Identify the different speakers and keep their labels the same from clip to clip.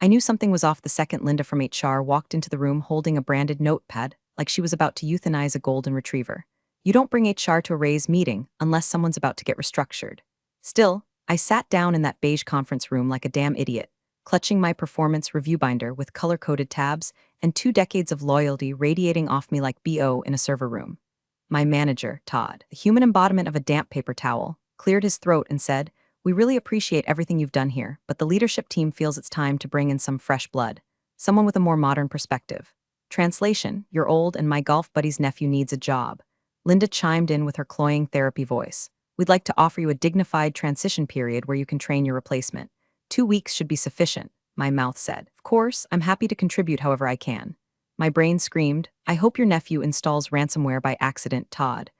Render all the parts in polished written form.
Speaker 1: I knew something was off the second Linda from HR walked into the room holding a branded notepad, like she was about to euthanize a golden retriever. You don't bring HR to a raise meeting unless someone's about to get restructured. Still, I sat down in that beige conference room like a damn idiot, clutching my performance review binder with color-coded tabs and 2 decades of loyalty radiating off me like BO in a server room. My manager, Todd, the human embodiment of a damp paper towel, cleared his throat and said, "We really appreciate everything you've done here, but the leadership team feels it's time to bring in some fresh blood, someone with a more modern perspective." Translation: Your old and my golf buddy's nephew needs a job. Linda chimed in with her cloying therapy voice. "We'd like to offer you a dignified transition period where you can train your replacement. 2 weeks should be sufficient," my mouth said. "Of course, I'm happy to contribute however I can." My brain screamed, "I hope your nephew installs ransomware by accident, Todd."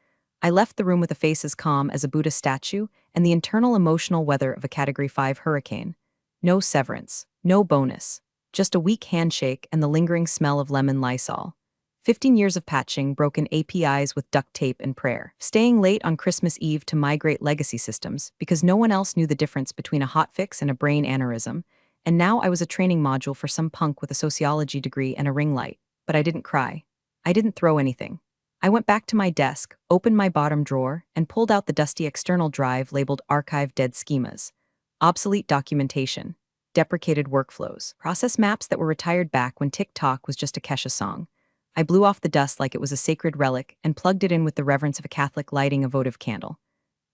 Speaker 1: I left the room with a face as calm as a Buddha statue and the internal emotional weather of a Category 5 hurricane. No severance, no bonus, just a weak handshake and the lingering smell of lemon Lysol. 15 years of patching broken APIs with duct tape and prayer. Staying late on Christmas Eve to migrate legacy systems because no one else knew the difference between a hotfix and a brain aneurysm. And now I was a training module for some punk with a sociology degree and a ring light. But I didn't cry. I didn't throw anything. I went back to my desk, opened my bottom drawer, and pulled out the dusty external drive labeled Archive Dead Schemas. Obsolete documentation. Deprecated workflows. Process maps that were retired back when TikTok was just a Kesha song. I blew off the dust like it was a sacred relic and plugged it in with the reverence of a Catholic lighting a votive candle.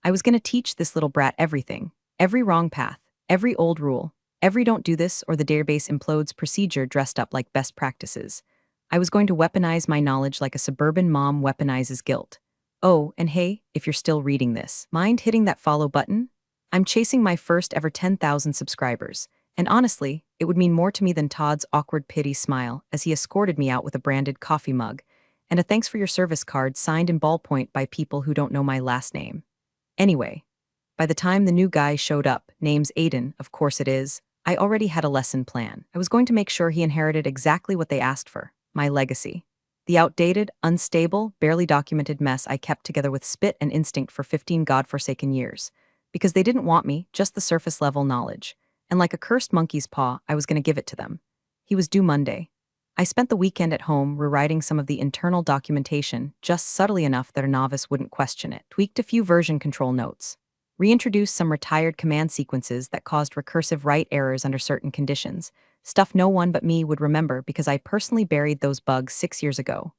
Speaker 1: I was going to teach this little brat everything. Every wrong path. Every old rule. Every don't do this or the database implodes procedure dressed up like best practices. I was going to weaponize my knowledge like a suburban mom weaponizes guilt. Oh, and hey, if you're still reading this, mind hitting that follow button? I'm chasing my first ever 10,000 subscribers, and honestly, it would mean more to me than Todd's awkward pity smile as he escorted me out with a branded coffee mug and a thanks for your service card signed in ballpoint by people who don't know my last name. Anyway, by the time the new guy showed up, name's Aiden, of course it is, I already had a lesson plan. I was going to make sure he inherited exactly what they asked for. My legacy. The outdated, unstable, barely documented mess I kept together with spit and instinct for 15 godforsaken years. Because they didn't want me, just the surface-level knowledge. And like a cursed monkey's paw, I was going to give it to them. He was due Monday. I spent the weekend at home rewriting some of the internal documentation, just subtly enough that a novice wouldn't question it. Tweaked a few version control notes. Reintroduced some retired command sequences that caused recursive write errors under certain conditions. Stuff no one but me would remember because I personally buried those bugs 6 years ago.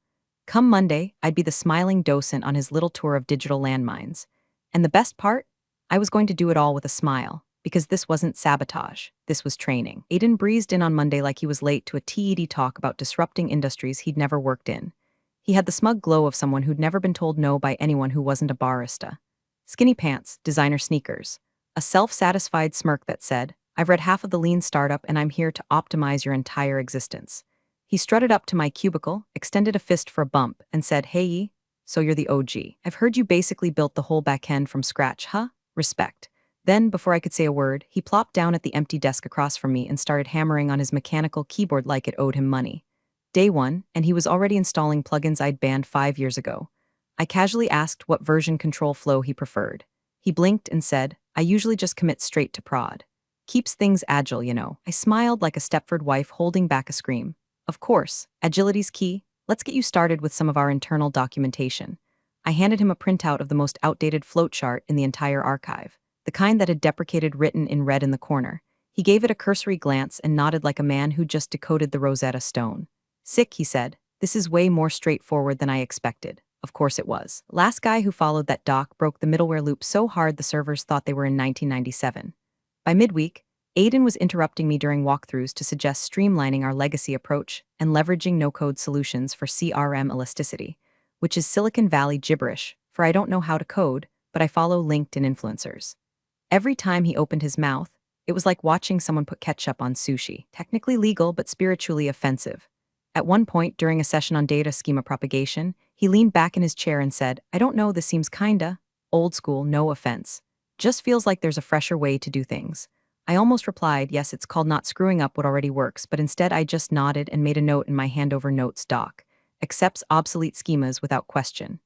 Speaker 1: Come Monday, I'd be the smiling docent on his little tour of digital landmines. And the best part? I was going to do it all with a smile, because this wasn't sabotage, this was training. Aiden breezed in on Monday like he was late to a TED talk about disrupting industries he'd never worked in. He had the smug glow of someone who'd never been told no by anyone who wasn't a barista. Skinny pants, designer sneakers. A self-satisfied smirk that said, "I've read half of the Lean Startup and I'm here to optimize your entire existence." He strutted up to my cubicle, extended a fist for a bump, and said, "Hey, so you're the OG. I've heard you basically built the whole backend from scratch, huh? Respect." Then, before I could say a word, he plopped down at the empty desk across from me and started hammering on his mechanical keyboard like it owed him money. Day one, and he was already installing plugins I'd banned 5 years ago. I casually asked what version control flow he preferred. He blinked and said, "I usually just commit straight to prod. Keeps things agile, you know." I smiled like a Stepford wife holding back a scream. "Of course, agility's key. Let's get you started with some of our internal documentation." I handed him a printout of the most outdated flowchart in the entire archive, the kind that had deprecated written in red in the corner. He gave it a cursory glance and nodded like a man who just decoded the Rosetta Stone. "Sick," he said. "This is way more straightforward than I expected." Of course it was. Last guy who followed that doc broke the middleware loop so hard the servers thought they were in 1997. By midweek, Aiden was interrupting me during walkthroughs to suggest streamlining our legacy approach and leveraging no-code solutions for CRM elasticity, which is Silicon Valley gibberish, for I don't know how to code, but I follow LinkedIn influencers. Every time he opened his mouth, it was like watching someone put ketchup on sushi. Technically legal, but spiritually offensive. At one point, during a session on data schema propagation, he leaned back in his chair and said, "I don't know, this seems kinda old school, no offense. Just feels like there's a fresher way to do things." I almost replied, "Yes, it's called not screwing up what already works," but instead I just nodded and made a note in my handover notes doc. Accepts obsolete schemas without question.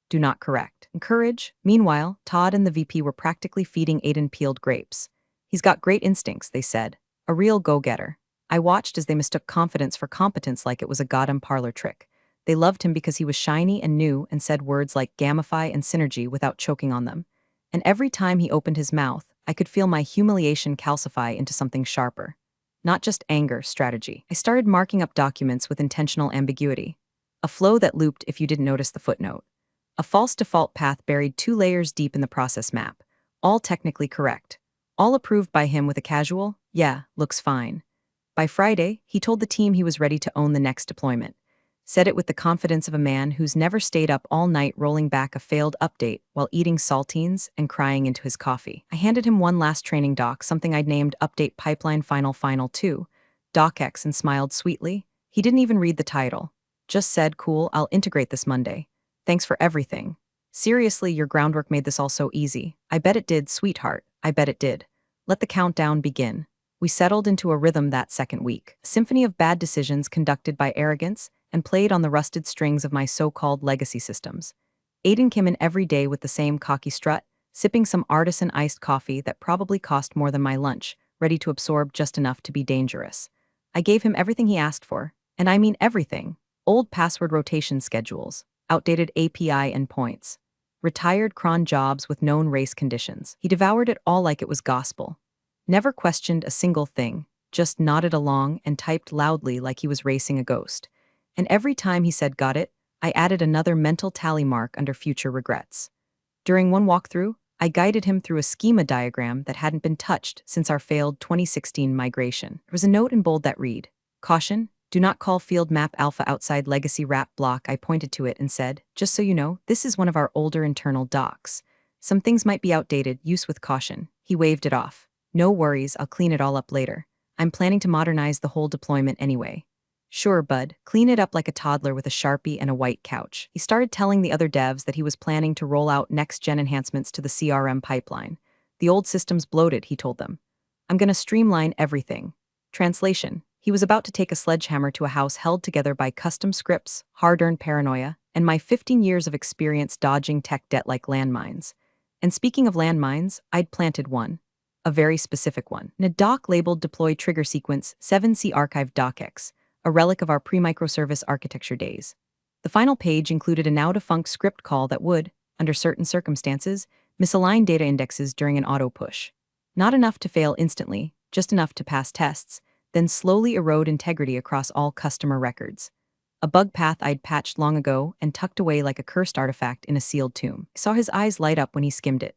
Speaker 1: Do not correct. Encourage. Meanwhile, Todd and the VP were practically feeding Aiden peeled grapes. "He's got great instincts," they said. "A real go-getter." I watched as they mistook confidence for competence like it was a goddamn parlor trick. They loved him because he was shiny and new and said words like gamify and synergy without choking on them. And every time he opened his mouth, I could feel my humiliation calcify into something sharper. Not just anger, strategy. I started marking up documents with intentional ambiguity. A flow that looped if you didn't notice the footnote. A false default path buried 2 layers deep in the process map. All technically correct. All approved by him with a casual, yeah, looks fine. By Friday, he told the team he was ready to own the next deployment. Said it with the confidence of a man who's never stayed up all night rolling back a failed update while eating saltines and crying into his coffee. I handed him one last training doc, something I'd named Update Pipeline Final 2, DocX, and smiled sweetly. He didn't even read the title. Just said, cool, I'll integrate this Monday. Thanks for everything. Seriously, your groundwork made this all so easy. I bet it did, sweetheart. I bet it did. Let the countdown begin. We settled into a rhythm that second week, a symphony of bad decisions conducted by arrogance and played on the rusted strings of my so-called legacy systems. Aiden came in every day with the same cocky strut, sipping some artisan iced coffee that probably cost more than my lunch, ready to absorb just enough to be dangerous. I gave him everything he asked for, and I mean everything. Old password rotation schedules, outdated API endpoints, retired cron jobs with known race conditions. He devoured it all like it was gospel. Never questioned a single thing, just nodded along and typed loudly like he was racing a ghost. And every time he said got it, I added another mental tally mark under future regrets. During one walkthrough, I guided him through a schema diagram that hadn't been touched since our failed 2016 migration. There was a note in bold that read, "Caution, do not call field map alpha outside legacy wrap block." I pointed to it and said, just so you know, this is one of our older internal docs. Some things might be outdated, use with caution. He waved it off. No worries, I'll clean it all up later. I'm planning to modernize the whole deployment anyway. Sure, bud, clean it up like a toddler with a Sharpie and a white couch. He started telling the other devs that he was planning to roll out next-gen enhancements to the CRM pipeline. The old system's bloated, he told them. I'm gonna streamline everything. Translation. He was about to take a sledgehammer to a house held together by custom scripts, hard-earned paranoia, and my 15 years of experience dodging tech debt like landmines. And speaking of landmines, I'd planted one. A very specific one. In a doc labeled Deploy Trigger Sequence 7C Archive DocX, a relic of our pre-microservice architecture days. The final page included a now-defunct script call that would, under certain circumstances, misalign data indexes during an auto push. Not enough to fail instantly, just enough to pass tests, then slowly erode integrity across all customer records. A bug path I'd patched long ago and tucked away like a cursed artifact in a sealed tomb. I saw his eyes light up when he skimmed it.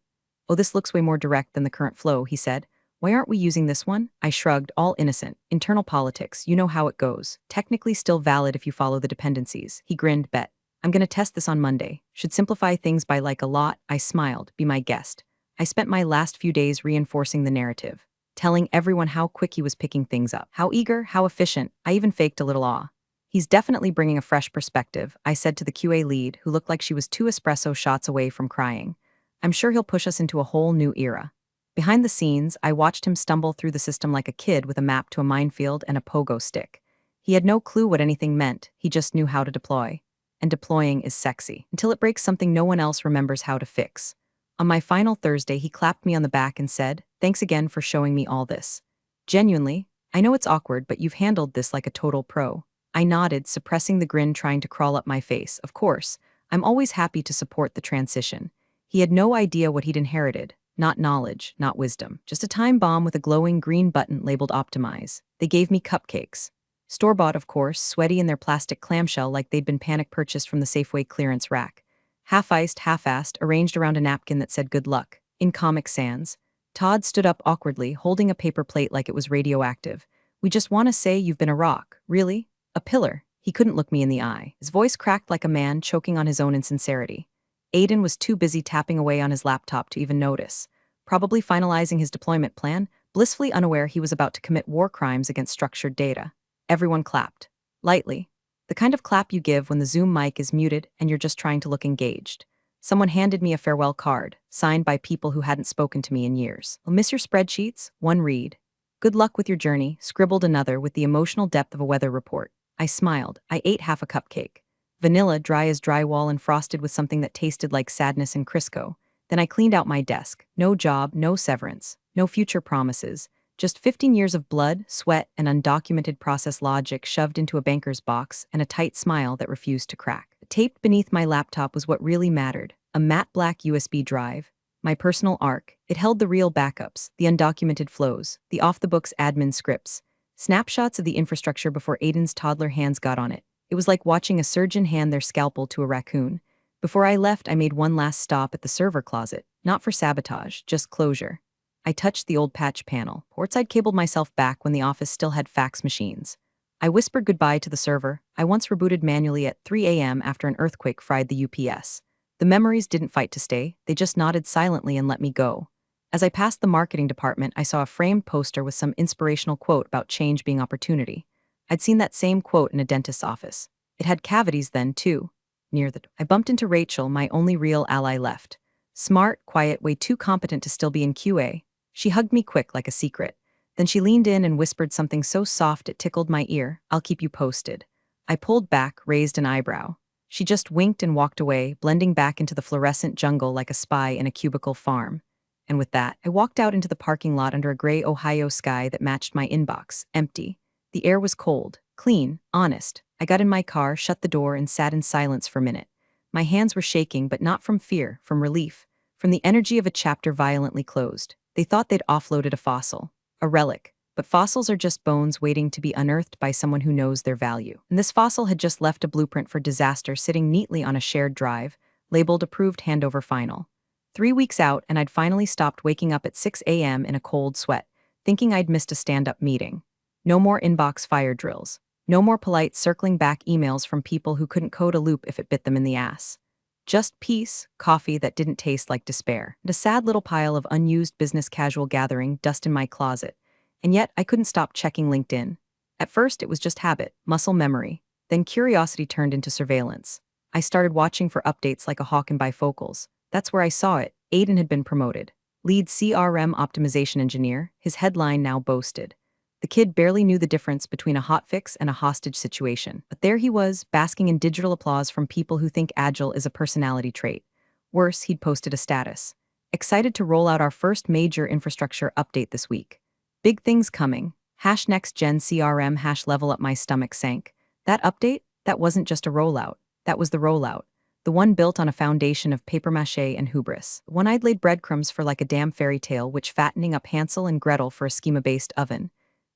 Speaker 1: Oh, this looks way more direct than the current flow, he said. Why aren't we using this one? I shrugged, all innocent. Internal politics, you know how it goes. Technically still valid if you follow the dependencies. He grinned, bet. I'm gonna test this on Monday. Should simplify things by like a lot. I smiled, be my guest. I spent my last few days reinforcing the narrative, telling everyone how quick he was picking things up, how eager, how efficient. I even faked a little awe. He's definitely bringing a fresh perspective, I said to the QA lead, who looked like she was 2 espresso shots away from crying. I'm sure he'll push us into a whole new era. Behind the scenes, I watched him stumble through the system like a kid with a map to a minefield and a pogo stick. He had no clue what anything meant, he just knew how to deploy. And deploying is sexy, until it breaks something no one else remembers how to fix. On my final Thursday, he clapped me on the back and said, "Thanks again for showing me all this. Genuinely, I know it's awkward, but you've handled this like a total pro." I nodded, suppressing the grin trying to crawl up my face. Of course, I'm always happy to support the transition. He had no idea what he'd inherited. Not knowledge, not wisdom. Just a time bomb with a glowing green button labeled Optimize. They gave me cupcakes. Store-bought, of course, sweaty in their plastic clamshell like they'd been panic purchased from the Safeway clearance rack. Half-iced, half-assed, arranged around a napkin that said good luck. In Comic Sans. Todd stood up awkwardly, holding a paper plate like it was radioactive. "We just want to say you've been a rock." "Really? A pillar?" He couldn't look me in the eye. His voice cracked like a man choking on his own insincerity. Aiden was too busy tapping away on his laptop to even notice. Probably finalizing his deployment plan, blissfully unaware he was about to commit war crimes against structured data. Everyone clapped. Lightly. The kind of clap you give when the Zoom mic is muted and you're just trying to look engaged. Someone handed me a farewell card, signed by people who hadn't spoken to me in years. "I'll miss your spreadsheets," one read. "Good luck with your journey," scribbled another with the emotional depth of a weather report. I smiled. I ate half a cupcake. Vanilla, dry as drywall and frosted with something that tasted like sadness and Crisco. Then I cleaned out my desk. No job, no severance, no future promises. Just 15 years of blood, sweat, and undocumented process logic shoved into a banker's box and a tight smile that refused to crack. Taped beneath my laptop was what really mattered, a matte black USB drive. My personal arc. It held the real backups, the undocumented flows, the off-the-books admin scripts, snapshots of the infrastructure before Aiden's toddler hands got on it. It was like watching a surgeon hand their scalpel to a raccoon. Before I left, I made one last stop at the server closet, not for sabotage, just closure. I touched the old patch panel. Portside cabled myself back when the office still had fax machines. I whispered goodbye to the server. I once rebooted manually at 3 a.m. after an earthquake fried the UPS. The memories didn't fight to stay, they just nodded silently and let me go. As I passed the marketing department, I saw a framed poster with some inspirational quote about change being opportunity. I'd seen that same quote in a dentist's office. It had cavities then, too. Near the door, I bumped into Rachel, my only real ally left. Smart, quiet, way too competent to still be in QA. She hugged me quick like a secret. Then she leaned in and whispered something so soft it tickled my ear. I'll keep you posted. I pulled back, raised an eyebrow. She just winked and walked away, blending back into the fluorescent jungle like a spy in a cubicle farm. And with that, I walked out into the parking lot under a gray Ohio sky that matched my inbox, empty. The air was cold, clean, honest. I got in my car, shut the door, and sat in silence for a minute. My hands were shaking, but not from fear, from relief, from the energy of a chapter violently closed. They thought they'd offloaded a fossil, a relic. But fossils are just bones waiting to be unearthed by someone who knows their value. And this fossil had just left a blueprint for disaster sitting neatly on a shared drive, labeled Approved Handover Final. 3 weeks out, and I'd finally stopped waking up at 6 a.m. in a cold sweat, thinking I'd missed a stand-up meeting. No more inbox fire drills. No more polite circling back emails from people who couldn't code a loop if it bit them in the ass. Just peace, coffee that didn't taste like despair, and a sad little pile of unused business casual gathering dust in my closet. And yet, I couldn't stop checking LinkedIn. At first, it was just habit, muscle memory. Then curiosity turned into surveillance. I started watching for updates like a hawk in bifocals. That's where I saw it. Aiden had been promoted. Lead CRM optimization engineer, his headline now boasted. The kid barely knew the difference between a hotfix and a hostage situation. But there he was, basking in digital applause from people who think agile is a personality trait. Worse, he'd posted a status. Excited to roll out our first major infrastructure update this week. Big things coming. #NextGen CRM #level up my stomach sank. That update? That wasn't just a rollout. That was the rollout. The one built on a foundation of papier-mâché and hubris. The one I'd laid breadcrumbs for like a damn fairy tale, which fattening up Hansel and Gretel for a schema-based oven.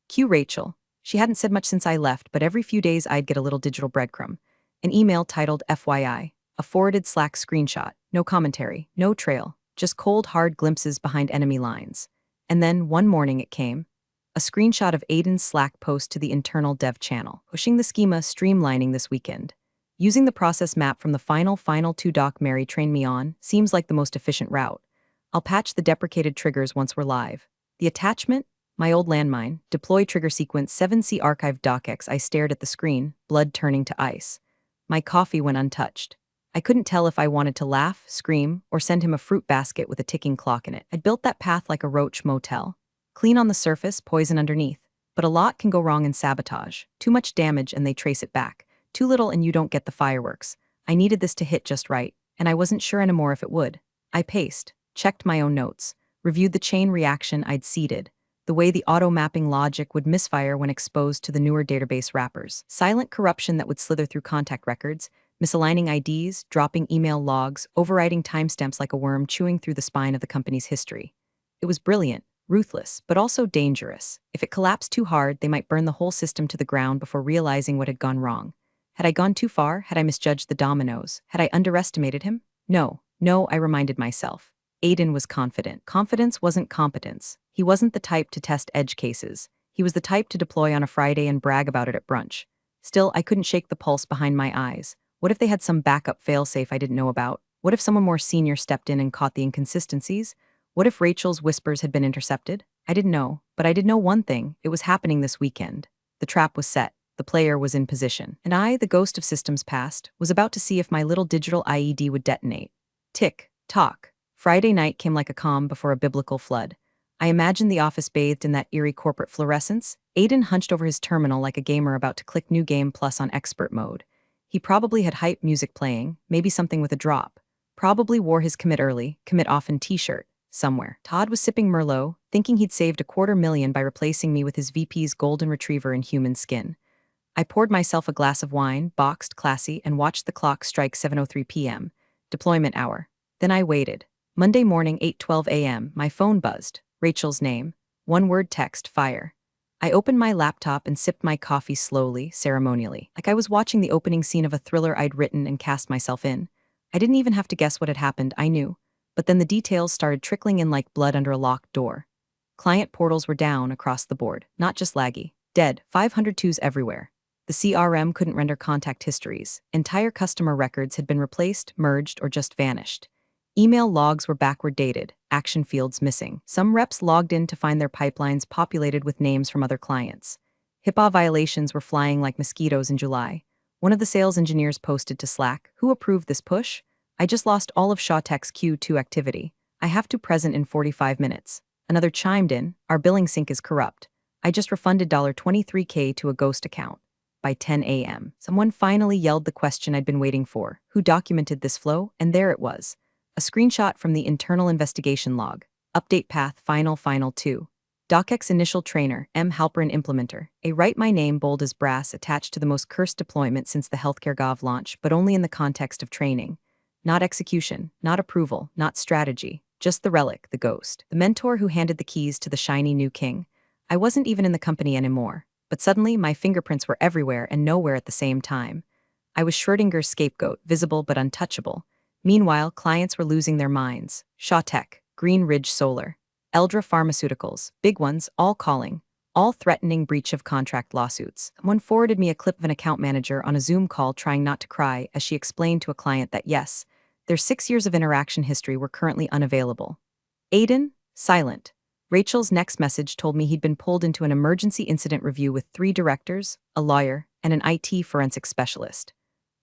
Speaker 1: Cue Rachel. She hadn't said much since I left, but every few days I'd get a little digital breadcrumb. An email titled FYI. A forwarded Slack screenshot. No commentary. No trail. Just cold, hard glimpses behind enemy lines. And then, one morning it came. A screenshot of Aiden's Slack post to the internal dev channel, pushing the schema streamlining this weekend. Using the process map from the final 2 doc Mary trained me on seems like the most efficient route. I'll patch the deprecated triggers once we're live. The attachment? My old landmine. Deploy trigger sequence 7C archive docx. I stared at the screen, blood turning to ice. My coffee went untouched. I couldn't tell if I wanted to laugh, scream, or send him a fruit basket with a ticking clock in it. I'd built that path like a roach motel. Clean on the surface, poison underneath. But a lot can go wrong in sabotage. Too much damage and they trace it back. Too little and you don't get the fireworks. I needed this to hit just right, and I wasn't sure anymore if it would. I paced, checked my own notes, reviewed the chain reaction I'd seeded, the way the auto-mapping logic would misfire when exposed to the newer database wrappers, silent corruption that would slither through contact records, misaligning IDs, dropping email logs, overriding timestamps like a worm chewing through the spine of the company's history. It was brilliant, ruthless, but also dangerous. If it collapsed too hard, they might burn the whole system to the ground before realizing what had gone wrong. Had I gone too far? Had I misjudged the dominoes? Had I underestimated him? No, I reminded myself. Aiden was confident. Confidence wasn't competence. He wasn't the type to test edge cases. He was the type to deploy on a Friday and brag about it at brunch. Still, I couldn't shake the pulse behind my eyes. What if they had some backup failsafe I didn't know about? What if someone more senior stepped in and caught the inconsistencies? What if Rachel's whispers had been intercepted? I didn't know, but I did know one thing. It was happening this weekend. The trap was set. The player was in position. And I, the ghost of systems past, was about to see if my little digital IED would detonate. Tick, tock. Friday night came like a calm before a biblical flood. I imagined the office bathed in that eerie corporate fluorescence. Aiden hunched over his terminal like a gamer about to click New Game Plus on expert mode. He probably had hype music playing, maybe something with a drop. Probably wore his commit early, commit often t-shirt. somewhere. Todd was sipping Merlot, thinking he'd saved $250,000 by replacing me with his VP's golden retriever in human skin. I poured myself a glass of wine, boxed, classy, and watched the clock strike 7:03 p.m., deployment hour. Then I waited. Monday morning, 8:12 a.m., my phone buzzed. Rachel's name. One-word text, fire. I opened my laptop and sipped my coffee slowly, ceremonially, like I was watching the opening scene of a thriller I'd written and cast myself in. I didn't even have to guess what had happened, I knew. But then the details started trickling in like blood under a locked door. Client portals were down across the board, not just laggy. Dead, 502s everywhere. The CRM couldn't render contact histories. Entire customer records had been replaced, merged, or just vanished. Email logs were backward dated, action fields missing. Some reps logged in to find their pipelines populated with names from other clients. HIPAA violations were flying like mosquitoes in July. One of the sales engineers posted to Slack, "Who approved this push? I just lost all of ShawTech's Q2 activity. I have to present in 45 minutes. Another chimed in, "Our billing sync is corrupt. I just refunded $23K to a ghost account." By 10 a.m., someone finally yelled the question I'd been waiting for: who documented this flow? And there it was. A screenshot from the internal investigation log. Update path final 2. DocX initial trainer, M. Halperin implementer. A write my name bold as brass attached to the most cursed deployment since the Healthcare Gov launch, but only in the context of training. Not execution, not approval, not strategy. Just the relic, the ghost. The mentor who handed the keys to the shiny new king. I wasn't even in the company anymore. But suddenly, my fingerprints were everywhere and nowhere at the same time. I was Schrödinger's scapegoat, visible but untouchable. Meanwhile, clients were losing their minds. ShawTech, Green Ridge Solar, Eldra Pharmaceuticals, big ones, all calling, all threatening breach of contract lawsuits. Someone forwarded me a clip of an account manager on a Zoom call trying not to cry as she explained to a client that yes, their 6 years of interaction history were currently unavailable. Aiden? Silent. Rachel's next message told me he'd been pulled into an emergency incident review with 3 directors, a lawyer, and an IT forensic specialist.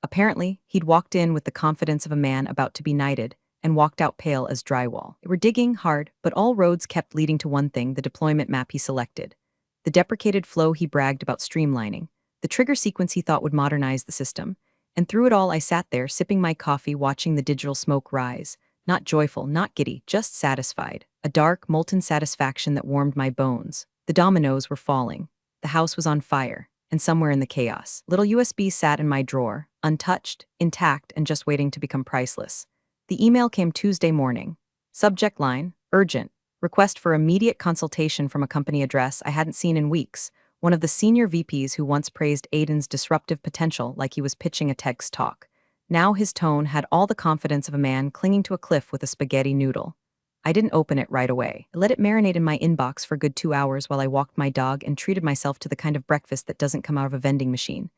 Speaker 1: Apparently, he'd walked in with the confidence of a man about to be knighted and walked out pale as drywall. They were digging hard, but all roads kept leading to one thing: the deployment map he selected. The deprecated flow he bragged about streamlining. The trigger sequence he thought would modernize the system. And through it all, I sat there, sipping my coffee, watching the digital smoke rise. Not joyful, not giddy, just satisfied. A dark, molten satisfaction that warmed my bones. The dominoes were falling. The house was on fire. And somewhere in the chaos, little USB sat in my drawer, untouched, intact, and just waiting to become priceless. The email came Tuesday morning. Subject line, urgent. Request for immediate consultation from a company address I hadn't seen in weeks. One of the senior VPs who once praised Aiden's disruptive potential like he was pitching a TEDx talk. Now his tone had all the confidence of a man clinging to a cliff with a spaghetti noodle. I didn't open it right away. I let it marinate in my inbox for a good 2 hours while I walked my dog and treated myself to the kind of breakfast that doesn't come out of a vending machine.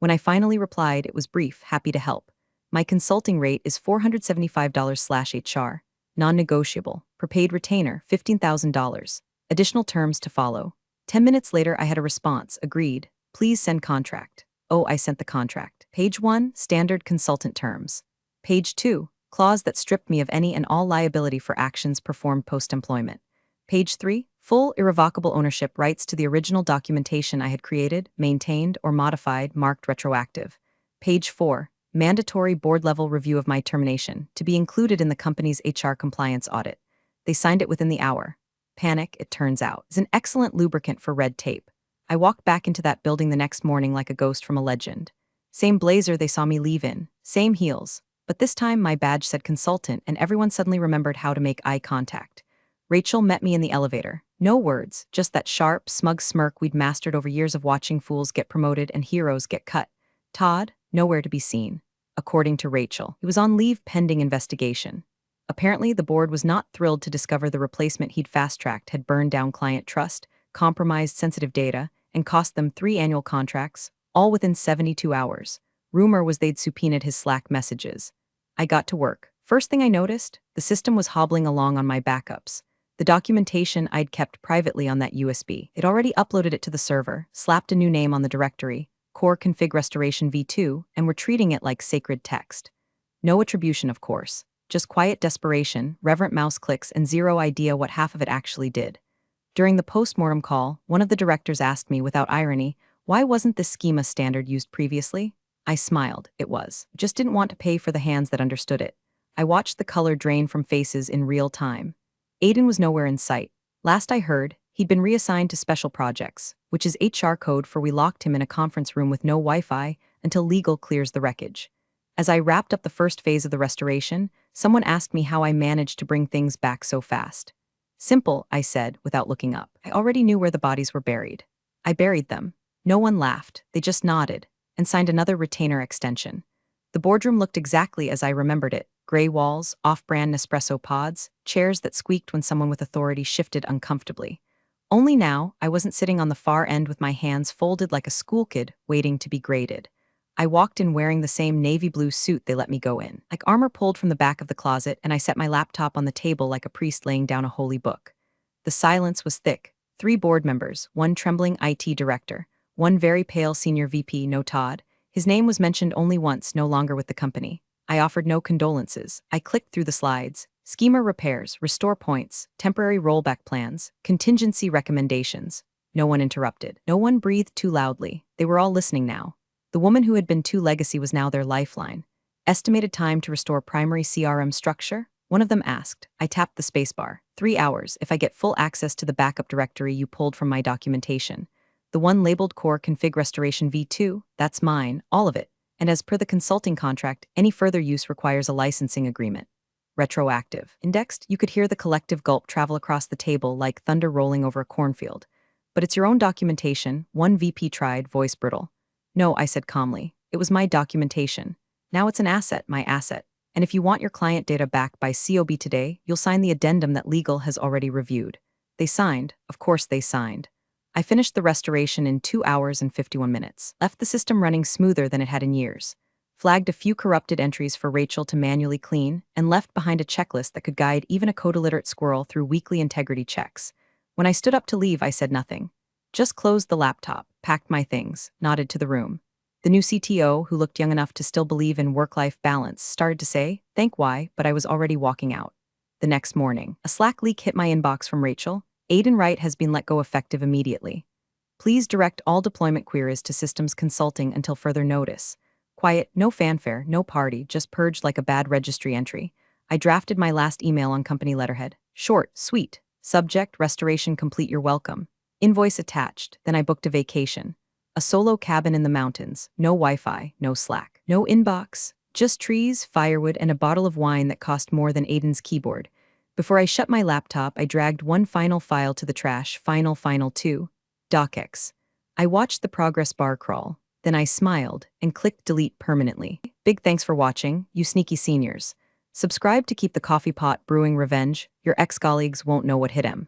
Speaker 1: When I finally replied, it was brief, happy to help. My consulting rate is $475/HR. Non-negotiable. Per paid retainer, $15,000. Additional terms to follow. 10 minutes later, I had a response. Agreed. Please send contract. Oh, I sent the contract. Page 1, standard consultant terms. Page 2, clause that stripped me of any and all liability for actions performed post-employment. Page 3, full irrevocable ownership rights to the original documentation I had created, maintained, or modified, marked retroactive. Page 4, mandatory board-level review of my termination, to be included in the company's HR compliance audit. They signed it within the hour. Panic, it turns out, is an excellent lubricant for red tape. I walked back into that building the next morning like a ghost from a legend. Same blazer they saw me leave in, same heels. But this time my badge said consultant and everyone suddenly remembered how to make eye contact. Rachel met me in the elevator. No words, just that sharp, smug smirk we'd mastered over years of watching fools get promoted and heroes get cut. Todd, nowhere to be seen. According to Rachel, he was on leave pending investigation. Apparently, the board was not thrilled to discover the replacement he'd fast-tracked had burned down client trust, compromised sensitive data, and cost them 3 annual contracts, all within 72 hours. Rumor was they'd subpoenaed his Slack messages. I got to work. First thing I noticed, the system was hobbling along on my backups. The documentation I'd kept privately on that USB. It already uploaded it to the server, slapped a new name on the directory, Core Config Restoration v2, and were treating it like sacred text. No attribution, of course. Just quiet desperation, reverent mouse clicks, and zero idea what half of it actually did. During the post-mortem call, one of the directors asked me, without irony, why wasn't this schema standard used previously? I smiled. It was. Just didn't want to pay for the hands that understood it. I watched the color drain from faces in real time. Aiden was nowhere in sight. Last I heard, he'd been reassigned to special projects, which is HR code for we locked him in a conference room with no Wi-Fi until legal clears the wreckage. As I wrapped up the first phase of the restoration, someone asked me how I managed to bring things back so fast. Simple, I said, without looking up. I already knew where the bodies were buried. I buried them. No one laughed, they just nodded, and signed another retainer extension. The boardroom looked exactly as I remembered it: gray walls, off-brand Nespresso pods, chairs that squeaked when someone with authority shifted uncomfortably. Only now, I wasn't sitting on the far end with my hands folded like a school kid waiting to be graded. I walked in wearing the same navy blue suit they let me go in, like armor pulled from the back of the closet, and I set my laptop on the table like a priest laying down a holy book. The silence was thick. 3 board members, one trembling IT director, one very pale senior VP, no Todd. His name was mentioned only once, no longer with the company. I offered no condolences. I clicked through the slides. Schema repairs, restore points, temporary rollback plans, contingency recommendations. No one interrupted. No one breathed too loudly. They were all listening now. The woman who had been too legacy was now their lifeline. Estimated time to restore primary CRM structure? One of them asked. I tapped the spacebar. 3 hours if I get full access to the backup directory you pulled from my documentation. The one labeled Core Config Restoration V2, that's mine, all of it. And as per the consulting contract, any further use requires a licensing agreement. Retroactive. Indexed, you could hear the collective gulp travel across the table like thunder rolling over a cornfield. But it's your own documentation, one VP tried, voice brittle. No, I said calmly. It was my documentation. Now it's an asset, my asset. And if you want your client data back by COB today, you'll sign the addendum that legal has already reviewed. They signed. Of course they signed. I finished the restoration in 2 hours and 51 minutes, left the system running smoother than it had in years, flagged a few corrupted entries for Rachel to manually clean, and left behind a checklist that could guide even a code-illiterate squirrel through weekly integrity checks. When I stood up to leave, I said nothing. Just closed the laptop, packed my things, nodded to the room. The new CTO, who looked young enough to still believe in work-life balance, started to say, "Thank why," but I was already walking out. The next morning, a Slack leak hit my inbox from Rachel. Aiden Wright has been let go effective immediately. Please direct all deployment queries to Systems Consulting until further notice. Quiet, no fanfare, no party, just purged like a bad registry entry. I drafted my last email on company letterhead. Short, sweet. Subject, restoration complete, you're welcome. Invoice attached. Then I booked a vacation. A solo cabin in the mountains. No Wi-Fi, no Slack. No inbox. Just trees, firewood, and a bottle of wine that cost more than Aiden's keyboard. Before I shut my laptop, I dragged one final file to the trash. Final 2. DocX. I watched the progress bar crawl. Then I smiled and clicked delete permanently. Big thanks for watching, you sneaky seniors. Subscribe to keep the coffee pot brewing revenge. Your ex-colleagues won't know what hit 'em.